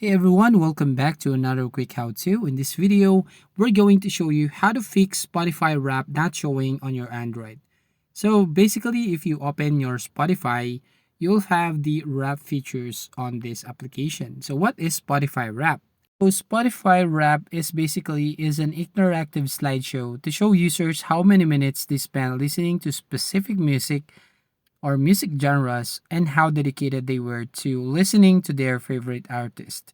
Hey everyone, welcome back to another quick how-to. In this video, we're going to show you how to fix Spotify Wrap not showing on your Android. So basically, if you open your Spotify, you'll have the Wrap features on this application. So what is Spotify Wrap? So Spotify Wrap is an interactive slideshow to show users how many minutes they spend listening to specific music or music genres and how dedicated they were to listening to their favorite artist.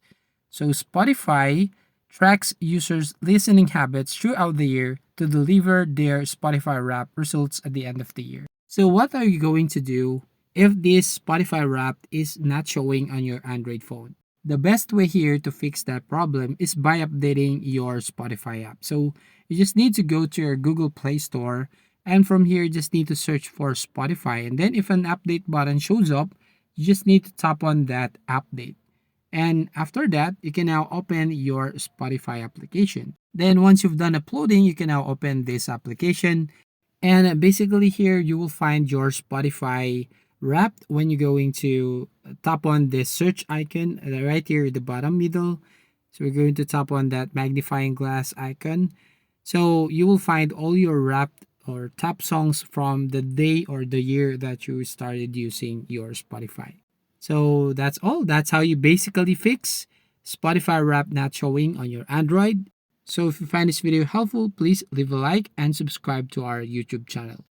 So Spotify tracks users' listening habits throughout the year to deliver their Spotify Wrap results at the end of the year. So what are you going to do if this Spotify Wrap is not showing on your Android phone? The best way here to fix that problem is by updating your Spotify app. So you just need to go to your Google Play Store, and from here you just need to search for Spotify, and then if an update button shows up, you just need to tap on that update. And after that, you can now open your Spotify application. Then once you've done uploading, you can now open this application. And basically here you will find your Spotify Wrapped when you're going to tap on this search icon right here at the bottom middle. So we're going to tap on that magnifying glass icon. So you will find all your Wrapped or top songs from the day or the year that you started using your Spotify. So that's all. That's how you basically fix Spotify Wrap not showing on your Android. So if you find this video helpful, please leave a like and subscribe to our YouTube channel.